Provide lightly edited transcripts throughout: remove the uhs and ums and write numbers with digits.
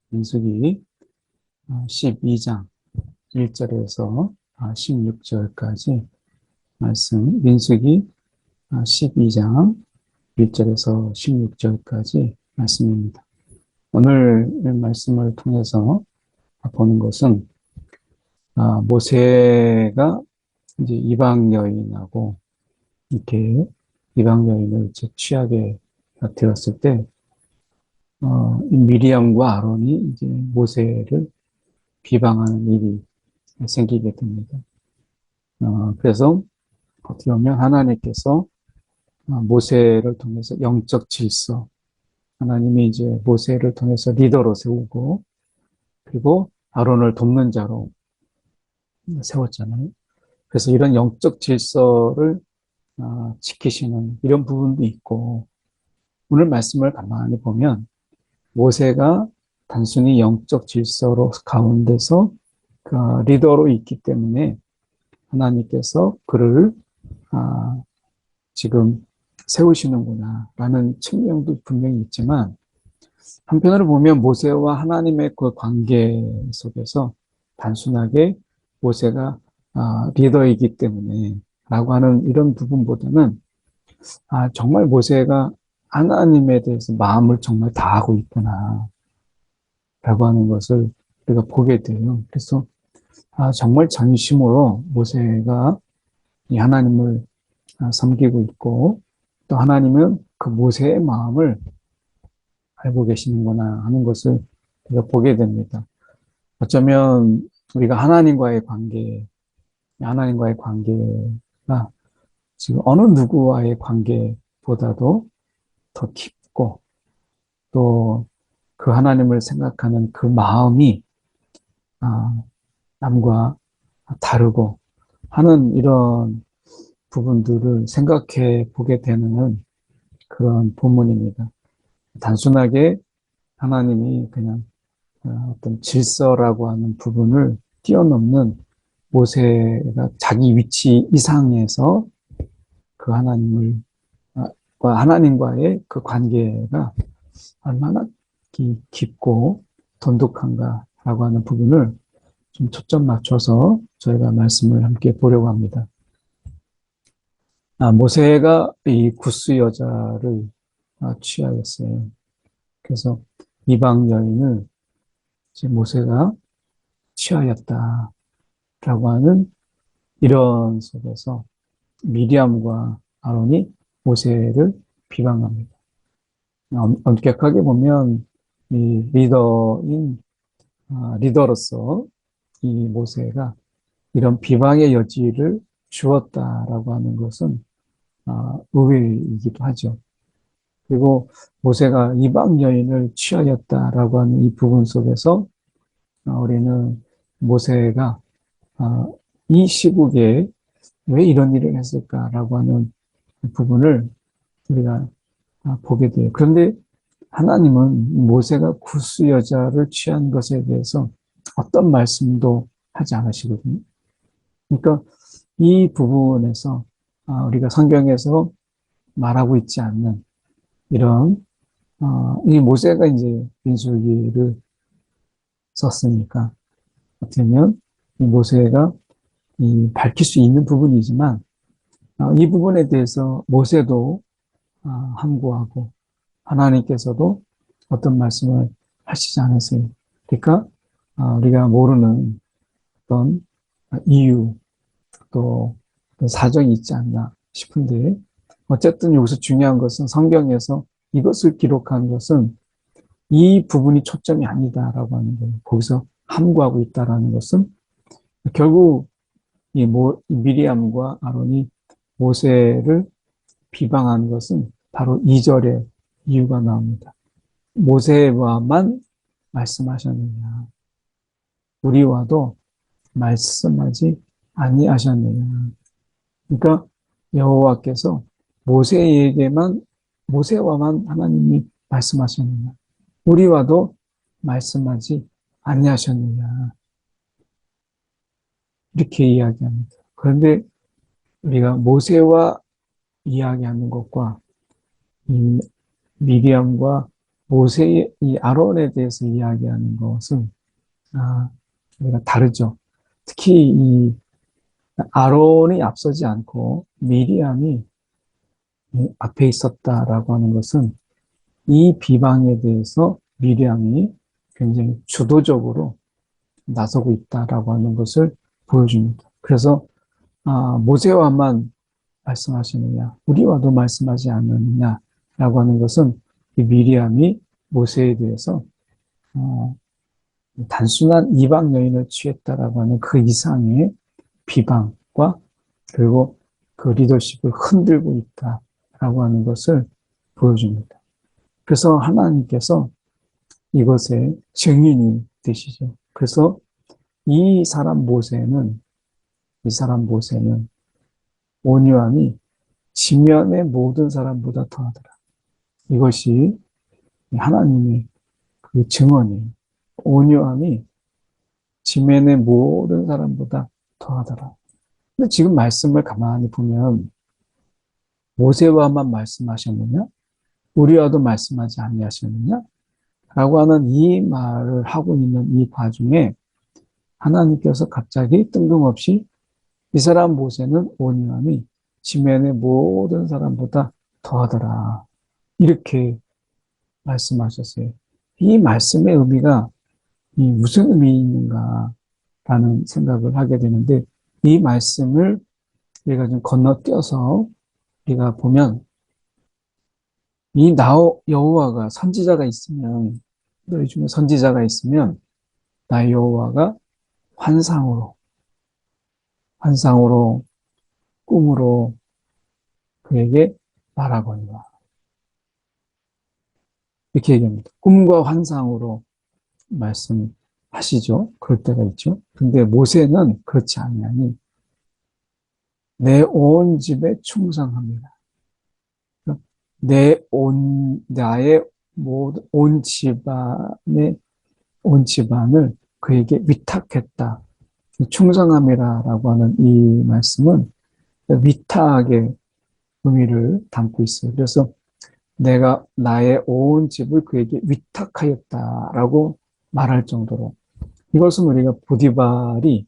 민수기 12장 1절에서 16절까지 말씀, 민수기 12장 1절에서 16절까지 말씀입니다. 오늘 말씀을 통해서 보는 것은 모세가 이제 이방 여인하고 이렇게 이방 여인을 취하게 되었을 때 미리암과 아론이 이제 모세를 비방하는 일이 생기게 됩니다. 그래서 어떻게 보면 하나님께서 모세를 통해서 영적 질서, 하나님이 이제 모세를 통해서 리더로 세우고, 그리고 아론을 돕는 자로 세웠잖아요. 그래서 이런 영적 질서를 지키시는 이런 부분도 있고, 오늘 말씀을 가만히 보면 모세가 단순히 영적 질서로 가운데서 리더로 있기 때문에 하나님께서 그를 지금 세우시는구나 라는 측면도 분명히 있지만, 한편으로 보면 모세와 하나님의 그 관계 속에서 단순하게 모세가 리더이기 때문에 라고 하는 이런 부분보다는 정말 모세가 하나님에 대해서 마음을 정말 다하고 있구나 라고 하는 것을 우리가 보게 돼요. 그래서 정말 전심으로 모세가 이 하나님을 섬기고 있고, 또 하나님은 그 모세의 마음을 알고 계시는구나 하는 것을 우리가 보게 됩니다. 어쩌면 우리가 하나님과의 관계가 지금 어느 누구와의 관계보다도 더 깊고, 또 그 하나님을 생각하는 그 마음이 남과 다르고 하는 이런 부분들을 생각해 보게 되는 그런 본문입니다. 단순하게 하나님이 그냥 어떤 질서라고 하는 부분을 뛰어넘는 모세가 자기 위치 이상에서 그 하나님과의 그 관계가 얼마나 깊고 돈독한가라고 하는 부분을 좀 초점 맞춰서 저희가 말씀을 함께 보려고 합니다. 모세가 이 구스 여자를 취하였어요. 그래서 이방 여인을 이제 모세가 취하였다라고 하는 이런 속에서 미리암과 아론이 모세를 비방합니다. 엄격하게 보면 이 리더로서 이 모세가 이런 비방의 여지를 주었다라고 하는 것은 의외이기도 하죠. 그리고 모세가 이방 여인을 취하였다라고 하는 이 부분 속에서 우리는 모세가 이 시국에 왜 이런 일을 했을까라고 하는 부분을 우리가 보게 돼요. 그런데 하나님은 모세가 구스 여자를 취한 것에 대해서 어떤 말씀도 하지 않으시거든요. 그러니까 이 부분에서 우리가 성경에서 말하고 있지 않는 이런 이 모세가 이제 민수기를 썼으니까 어떻게 보면 이 모세가 밝힐 수 있는 부분이지만 이 부분에 대해서 모세도 함구하고 하나님께서도 어떤 말씀을 하시지 않으세요. 그러니까 우리가 모르는 어떤 이유 또 사정이 있지 않나 싶은데, 어쨌든 여기서 중요한 것은 성경에서 이것을 기록한 것은 이 부분이 초점이 아니다라고 하는 거예요. 거기서 함구하고 있다라는 것은 결국 미리암과 아론이 모세를 비방한 것은 바로 2절에 이유가 나옵니다. 모세와만 말씀하셨느냐, 우리와도 말씀하지 아니하셨느냐. 그러니까 여호와께서 모세와만 하나님이 말씀하셨느냐, 우리와도 말씀하지 아니하셨느냐, 이렇게 이야기합니다. 그런데 우리가 모세와 이야기하는 것과 미리암과 모세의 이 아론에 대해서 이야기하는 것은 우리가 다르죠. 특히 이 아론이 앞서지 않고 미리암이 앞에 있었다라고 하는 것은 이 비방에 대해서 미리암이 굉장히 주도적으로 나서고 있다라고 하는 것을 보여줍니다. 그래서 모세와만 말씀하시느냐, 우리와도 말씀하지 않느냐라고 하는 것은 이 미리암이 모세에 대해서 단순한 이방 여인을 취했다라고 하는 그 이상의 비방과 그리고 그 리더십을 흔들고 있다라고 하는 것을 보여줍니다. 그래서 하나님께서 이것의 증인이 되시죠. 그래서 이 사람 모세는 온유함이 지면의 모든 사람보다 더하더라. 이것이 하나님의 그 증언이에요. 온유함이 지면의 모든 사람보다 더하더라. 근데 지금 말씀을 가만히 보면 모세와만 말씀하셨느냐? 우리와도 말씀하지 아니하셨느냐? 라고 하는 이 말을 하고 있는 이 과정에 하나님께서 갑자기 뜬금없이 이 사람 모세는 온유함이 지면의 모든 사람보다 더하더라. 이렇게 말씀하셨어요. 이 말씀의 의미가 무슨 의미 있는가라는 생각을 하게 되는데 이 말씀을 우리가 좀 건너뛰어서 우리가 보면 이 여호와가 선지자가 있으면 너희 중에 선지자가 있으면 나 여호와가 환상으로 꿈으로 그에게 말하거니와 이렇게 얘기합니다. 꿈과 환상으로 말씀하시죠. 그럴 때가 있죠. 근데 모세는 그렇지 아니하니 내 온 집에 충성합니다. 나의 모든 온 집안을 그에게 위탁했다. 충성함이라고 하는 이 말씀은 위탁의 의미를 담고 있어요. 그래서 내가 나의 온 집을 그에게 위탁하였다라고 말할 정도로 이것은 우리가 보디발이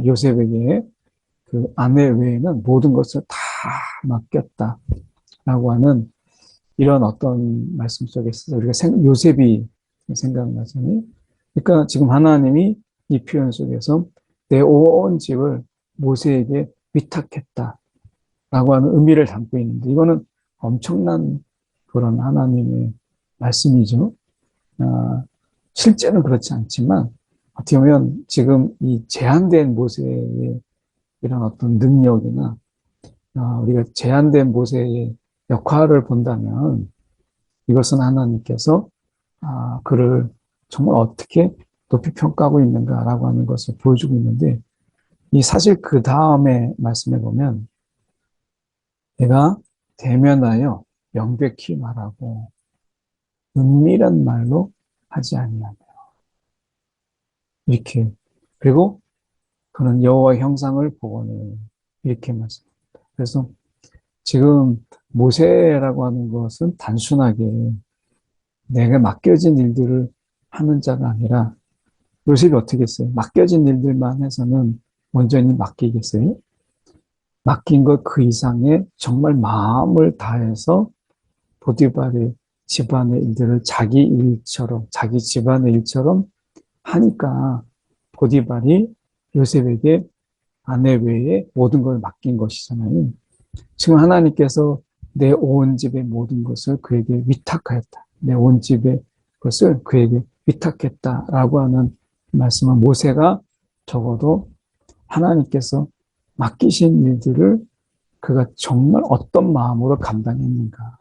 요셉에게 그 아내 외에는 모든 것을 다 맡겼다라고 하는 이런 어떤 말씀 속에서 우리가 요셉이 생각나잖아요. 그러니까 지금 하나님이 이 표현 속에서 내 온 집을 모세에게 위탁했다라고 하는 의미를 담고 있는데 이거는 엄청난 그런 하나님의 말씀이죠. 실제는 그렇지 않지만 어떻게 보면 지금 이 제한된 모세의 이런 어떤 능력이나 우리가 제한된 모세의 역할을 본다면 이것은 하나님께서 그를 정말 어떻게 높이 평가하고 있는가라고 하는 것을 보여주고 있는데 이 사실 그 다음에 말씀해 보면 내가 대면하여 명백히 말하고 은밀한 말로 하지 아니하며 이렇게 그리고 그는 여호와의 형상을 보거늘 이렇게 말씀합니다. 그래서 지금 모세라고 하는 것은 단순하게 내가 맡겨진 일들을 하는 자가 아니라 요셉이 어떻게 했어요? 맡겨진 일들만 해서는 온전히 맡기겠어요? 맡긴 것 그 이상의 정말 마음을 다해서 보디발의 집안의 일들을 자기 집안의 일처럼 하니까 보디발이 요셉에게 아내 외에 모든 걸 맡긴 것이잖아요. 지금 하나님께서 내 온 집의 모든 것을 그에게 위탁하였다. 내 온 집의 것을 그에게 위탁했다라고 하는 말씀은 모세가 적어도 하나님께서 맡기신 일들을 그가 정말 어떤 마음으로 감당했는가.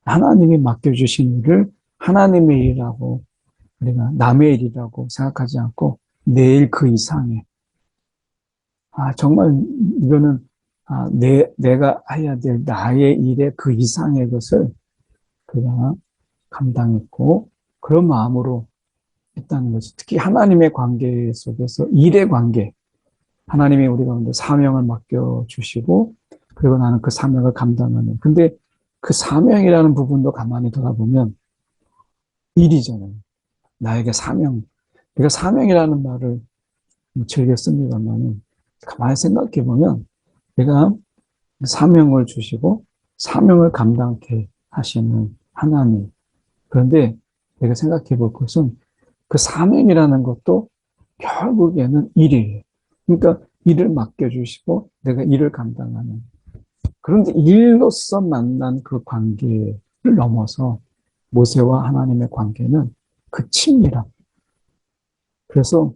하나님이 맡겨주신 일을 하나님의 일이라고 우리가 남의 일이라고 생각하지 않고 내일 그 이상의 정말 이거는 내가 해야 될 나의 일의 그 이상의 것을 그가 감당했고 그런 마음으로 했다는 거죠. 특히 하나님의 관계 속에서 일의 관계 하나님이 우리 가운데 사명을 맡겨주시고 그리고 나는 그 사명을 감당하는 근데 그 사명이라는 부분도 가만히 돌아보면 일이잖아요. 나에게 사명. 우리가 사명이라는 말을 즐겨 씁니다만은 가만히 생각해 보면 내가 사명을 주시고 사명을 감당케 하시는 하나님. 그런데 내가 생각해 볼 것은 그 사명이라는 것도 결국에는 일이에요. 그러니까 일을 맡겨주시고 내가 일을 감당하는. 그런데 일로서 만난 그 관계를 넘어서 모세와 하나님의 관계는 그 친밀함. 그래서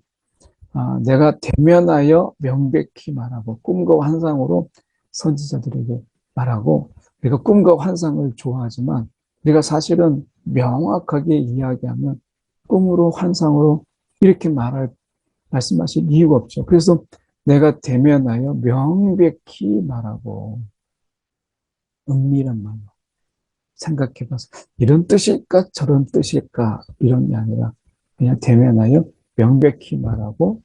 내가 대면하여 명백히 말하고 꿈과 환상으로 선지자들에게 말하고 우리가 꿈과 환상을 좋아하지만 우리가 사실은 명확하게 이야기하면 꿈으로 환상으로 이렇게 말씀하실 이유가 없죠. 그래서 내가 대면하여 명백히 말하고 은밀한 말로 생각해봐서 이런 뜻일까 저런 뜻일까 이런 게 아니라 그냥 대면하여 명백히 말하고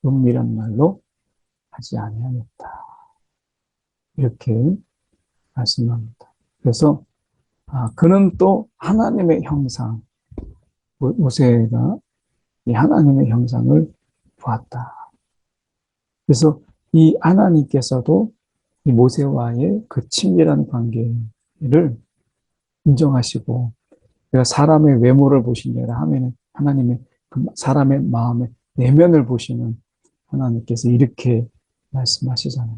은밀한 말로 하지 아니하였다. 이렇게 말씀합니다. 그래서 그는 또 하나님의 형상, 모세가 이 하나님의 형상을 보았다. 그래서 이 하나님께서도 이 모세와의 그 친밀한 관계를 인정하시고 내가 사람의 외모를 보신 게 아니라 하나님의 그 사람의 마음의 내면을 보시는 하나님께서 이렇게 말씀하시잖아요.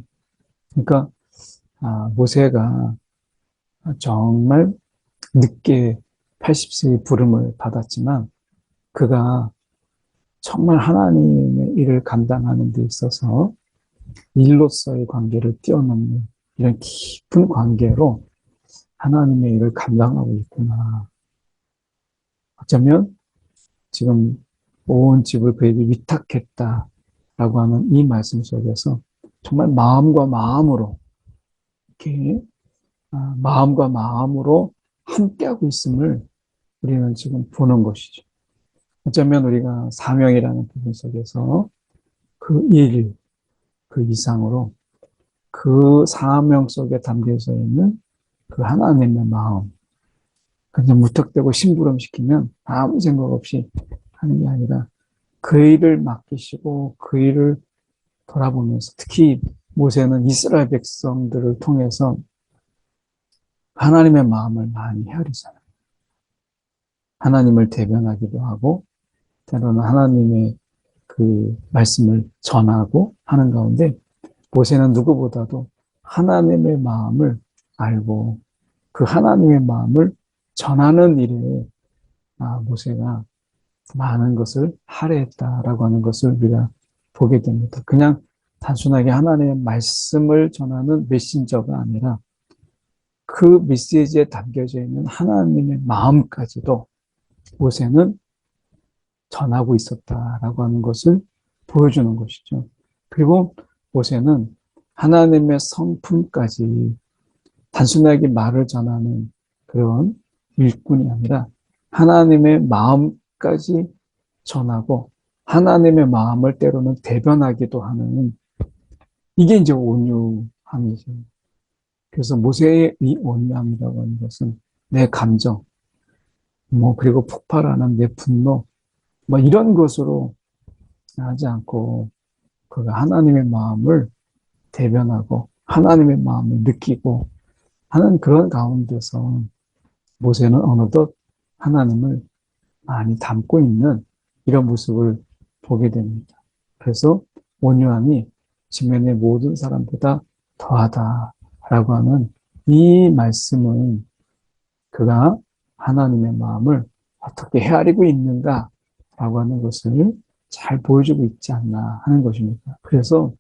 그러니까 모세가 정말 늦게 80세의 부름을 받았지만 그가 정말 하나님의 일을 감당하는 데 있어서 일로서의 관계를 뛰어넘는 이런 깊은 관계로 하나님의 일을 감당하고 있구나. 어쩌면 지금 온 집을 그에게 위탁했다라고 하는 이 말씀 속에서 정말 마음과 마음으로 이렇게 마음과 마음으로 함께하고 있음을 우리는 지금 보는 것이죠. 어쩌면 우리가 사명이라는 부분 속에서 그 일, 그 이상으로 그 사명 속에 담겨져 있는 그 하나님의 마음, 그냥 무턱대고 심부름시키면 아무 생각 없이 하는 게 아니라 그 일을 맡기시고 그 일을 돌아보면서 특히 모세는 이스라엘 백성들을 통해서 하나님의 마음을 많이 헤아리잖아요. 하나님을 대변하기도 하고 때로는 하나님의 그 말씀을 전하고 하는 가운데 모세는 누구보다도 하나님의 마음을 알고 그 하나님의 마음을 전하는 일에 모세가 많은 것을 할애했다라고 하는 것을 우리가 보게 됩니다. 그냥 단순하게 하나님의 말씀을 전하는 메신저가 아니라 그 메시지에 담겨져 있는 하나님의 마음까지도 모세는 전하고 있었다라고 하는 것을 보여주는 것이죠. 그리고 모세는 하나님의 성품까지 단순하게 말을 전하는 그런 일꾼이 아니라 하나님의 마음까지 전하고 하나님의 마음을 때로는 대변하기도 하는 이게 이제 온유함이죠. 그래서 모세의 이 온유함이라고 하는 것은 내 감정, 그리고 폭발하는 내 분노, 이런 것으로 하지 않고 그가 하나님의 마음을 대변하고 하나님의 마음을 느끼고 하는 그런 가운데서 모세는 어느덧 하나님을 많이 담고 있는 이런 모습을 보게 됩니다. 그래서 온유함이 지면의 모든 사람보다 더하다라고 하는 이 말씀은 그가 하나님의 마음을 어떻게 헤아리고 있는가라고 하는 것을 잘 보여주고 있지 않나 하는 것입니다. 그래서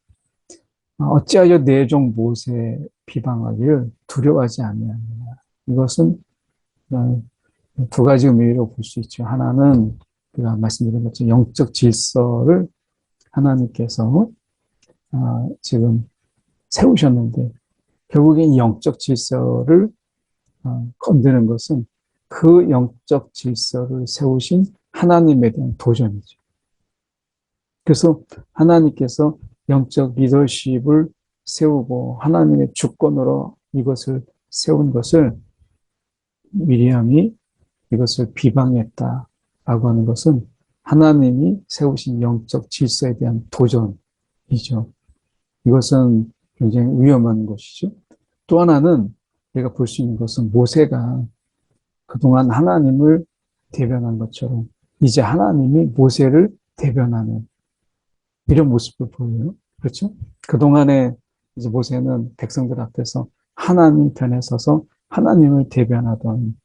어찌하여 내 종 모세 비방하기를 두려워하지 아니하느냐. 이것은 두 가지 의미로 볼 수 있죠. 하나는 제가 말씀드린 것처럼 영적 질서를 하나님께서 지금 세우셨는데 결국엔 이 영적 질서를 건드는 것은 그 영적 질서를 세우신 하나님에 대한 도전이죠. 그래서 하나님께서 영적 리더십을 세우고 하나님의 주권으로 이것을 세운 것을 미리암이 이것을 비방했다라고 하는 것은 하나님이 세우신 영적 질서에 대한 도전이죠. 이것은 굉장히 위험한 것이죠. 또 하나는 우리가 볼 수 있는 것은 모세가 그동안 하나님을 대변한 것처럼 이제 하나님이 모세를 대변하는 이런 모습을 보여요. 그렇죠? 그동안에 이제 모세는 백성들 앞에서 하나님 편에 서서 하나님을 대변하던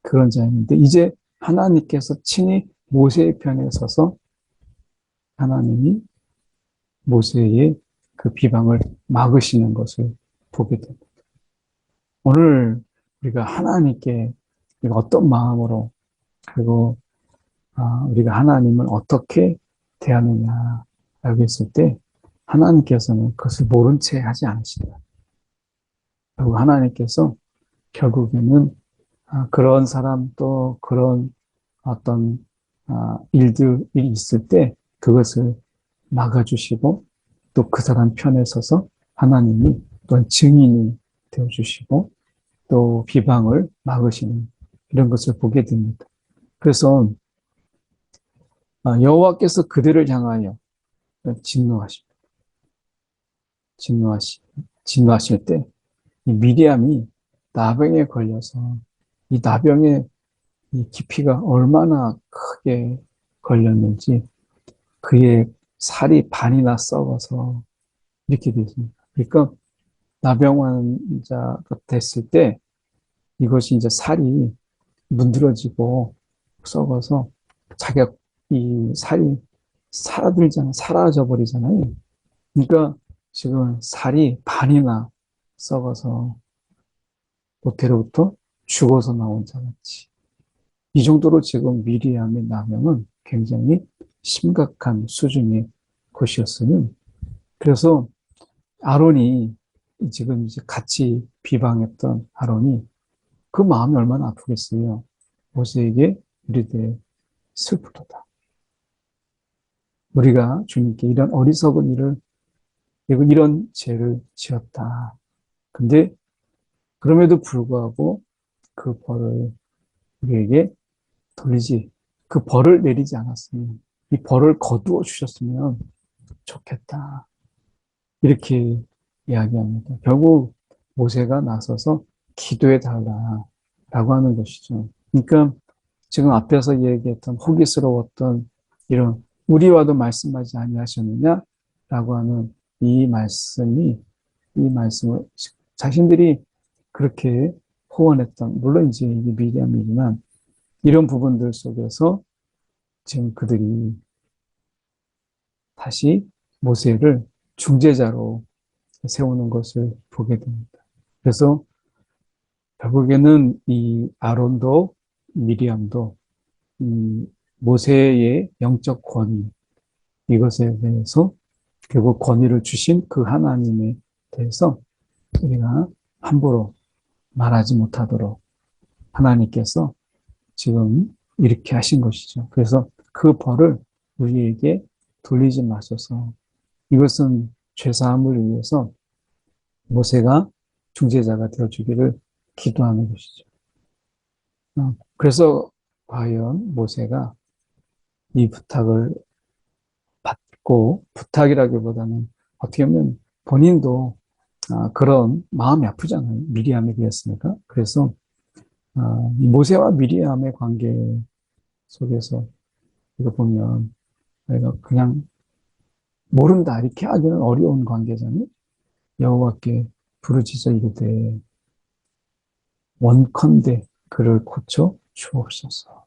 그런 자였는데 이제 하나님께서 친히 모세의 편에 서서 하나님이 모세의 그 비방을 막으시는 것을 보게 됩니다. 오늘 우리가 하나님께 우리가 어떤 마음으로 그리고 우리가 하나님을 어떻게 대하느냐라고 했을 때 하나님께서는 그것을 모른 채 하지 않으신다. 그리고 하나님께서 결국에는 그런 사람 또 그런 어떤 일들이 있을 때 그것을 막아주시고 또 그 사람 편에 서서 하나님이 또한 증인이 되어주시고 또 비방을 막으시는 이런 것을 보게 됩니다. 그래서 여호와께서 그들을 향하여 진노하십니다. 진노하실 때 이 미리암이 나병에 걸려서 이 나병의 이 깊이가 얼마나 크게 걸렸는지 그의 살이 반이나 썩어서 이렇게 되었습니다. 그러니까 나병 환자가 됐을 때 이것이 이제 살이 문드러지고 썩어서 자기가 이 살이 사라져 버리잖아요. 그러니까 지금 살이 반이나 썩어서 모태로부터 죽어서 나온 자같이 이 정도로 지금 미리암의 나병은 굉장히 심각한 수준의 것이었어요. 그래서 아론이 지금 이제 같이 비방했던 아론이 그 마음이 얼마나 아프겠어요. 모세에게 이르되 슬프도다. 우리가 주님께 이런 어리석은 일을 그리고 이런 죄를 지었다. 근데 그럼에도 불구하고 그 벌을 우리에게 돌리지 그 벌을 내리지 않았으면 이 벌을 거두어 주셨으면 좋겠다. 이렇게 이야기합니다. 결국 모세가 나서서 기도해 달라라고 하는 것이죠. 그러니까 지금 앞에서 얘기했던 호기스러웠던 이런 우리와도 말씀하지 아니하셨느냐라고 하는 이 말씀을 자신들이 그렇게 호언했던 물론 이제 이게 미리암이지만 이런 부분들 속에서 지금 그들이 다시 모세를 중재자로 세우는 것을 보게 됩니다. 그래서 결국에는 이 아론도 미리암도 모세의 영적 권위 이것에 대해서 결국 권위를 주신 그 하나님에 대해서 우리가 함부로 말하지 못하도록 하나님께서 지금 이렇게 하신 것이죠. 그래서 그 벌을 우리에게 돌리지 마소서. 이것은 죄사함을 위해서 모세가 중재자가 되어주기를 기도하는 것이죠. 그래서 과연 모세가 이 부탁을 받고 부탁이라기보다는 어떻게 보면 본인도 그런 마음이 아프잖아요. 미리암에 비했으니까. 그래서 이 모세와 미리암의 관계 속에서 이거 보면 내가 그냥 모른다 이렇게 하기는 어려운 관계잖아요. 여호와께 부르짖어 이르되 원컨대 그를 고쳐 주옵소서.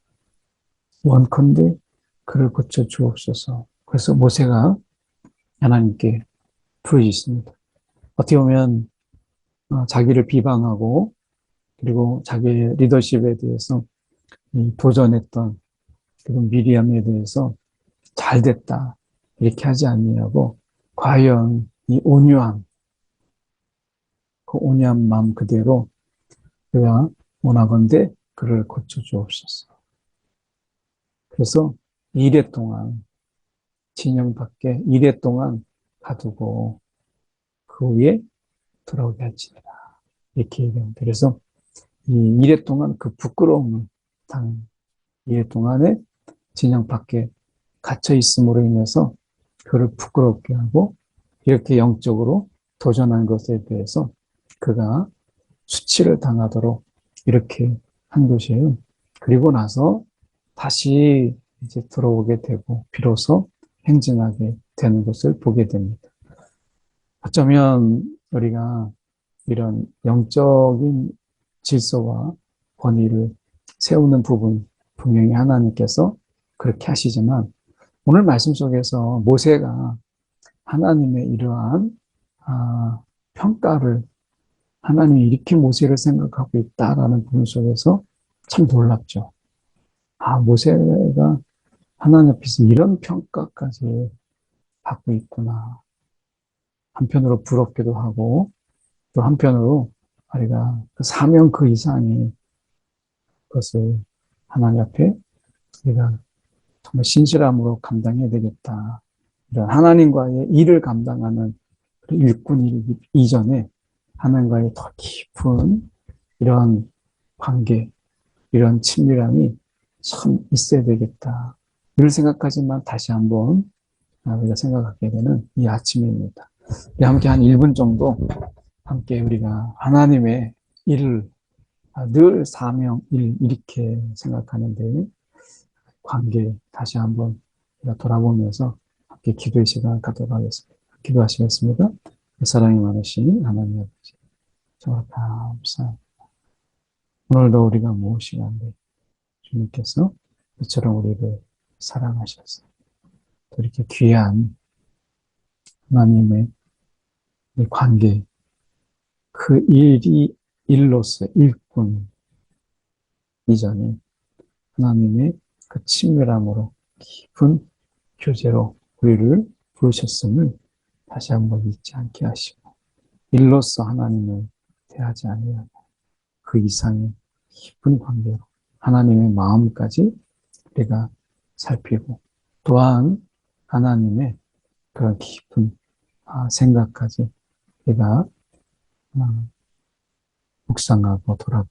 원컨대 그를 고쳐 주옵소서. 그래서 모세가 하나님께 부르짖습니다. 어떻게 보면 자기를 비방하고 그리고 자기의 리더십에 대해서 도전했던 그런 미리암에 대해서 잘 됐다 이렇게 하지 않느냐고 과연 이 온유함 그 온유한 마음 그대로 그가 원하건대 그를 고쳐 주옵소서. 그래서 2대 동안 진영 밖에 2대 동안 가두고 그 후에 돌아오게 할지니라 이렇게 얘기합니다. 그래서 이 이래 동안 그 부끄러움을 당 이래 동안에 진영 밖에 갇혀 있음으로 인해서 그를 부끄럽게 하고 이렇게 영적으로 도전한 것에 대해서 그가 수치를 당하도록 이렇게 한 것이에요. 그리고 나서 다시 이제 들어오게 되고 비로소 행진하게 되는 것을 보게 됩니다. 어쩌면 우리가 이런 영적인 질서와 권위를 세우는 부분 분명히 하나님께서 그렇게 하시지만 오늘 말씀 속에서 모세가 하나님의 이러한 평가를 하나님이 이렇게 모세를 생각하고 있다라는 부분 속에서 참 놀랍죠. 모세가 하나님 앞에서 이런 평가까지 받고 있구나. 한편으로 부럽기도 하고 또 한편으로 우리가 그 사명 그 이상의 것을 하나님 앞에 우리가 정말 신실함으로 감당해야 되겠다. 이런 하나님과의 일을 감당하는 일꾼 이전에 하나님과의 더 깊은 이런 관계, 이런 친밀함이 참 있어야 되겠다. 이를 생각하지만 다시 한번 우리가 생각하게 되는 이 아침입니다. 함께 한 1분 정도 함께 우리가 하나님의 일을 늘 사명, 일 이렇게 생각하는데 관계 다시 한번 돌아보면서 함께 기도의 시간을 갖도록 하겠습니다. 기도하시겠습니다. 사랑이 많으신 하나님 아버지, 정말 감사합니다. 오늘도 우리가 무엇이간데 주님께서 이처럼 우리를 사랑하셔서 또 이렇게 귀한 하나님의 이 관계, 그 일로서 일꾼 이전에 하나님의 그 친밀함으로 깊은 교제로 우리를 부르셨음을 다시 한번 잊지 않게 하시고 일로서 하나님을 대하지 아니하고 그 이상의 깊은 관계로 하나님의 마음까지 우리가 살피고 또한 하나님의 그런 깊은 생각까지 우리가 묵상하고 돌아보고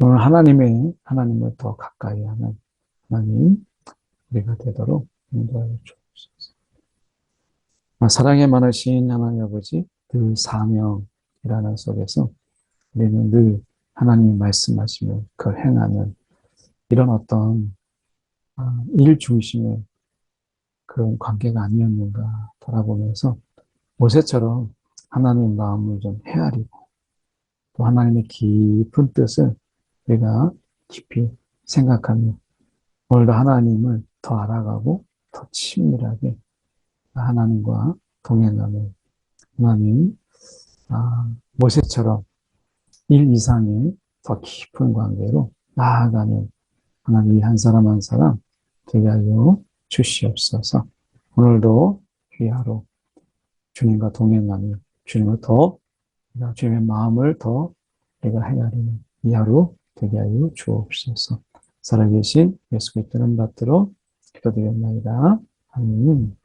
오늘 하나님을 더 가까이 하는 하나님 우리가 되도록 인도하여 주옵소서. 사랑에 많으신 하나님 아버지 그 사명이라는 속에서 우리는 늘 하나님이 말씀하시며 그걸 행하는 이런 어떤 일 중심의 그런 관계가 아니었는가 돌아보면서 모세처럼 하나님의 마음을 좀 헤아리고 또 하나님의 깊은 뜻을 우리가 깊이 생각하며 오늘도 하나님을 더 알아가고 더 친밀하게 하나님과 동행하는 하나님 모세처럼 일 이상의 더 깊은 관계로 나아가는 하나님 한 사람 한 사람 되게 하여 주시옵소서. 오늘도 귀하로 주님과 동행하며 주님을 더 주님의 마음을 더 내가 헤아리는 이 하루 되게 하여 주옵소서. 살아계신 예수 그리스도를 받들어 기도드렸나이다. 아멘.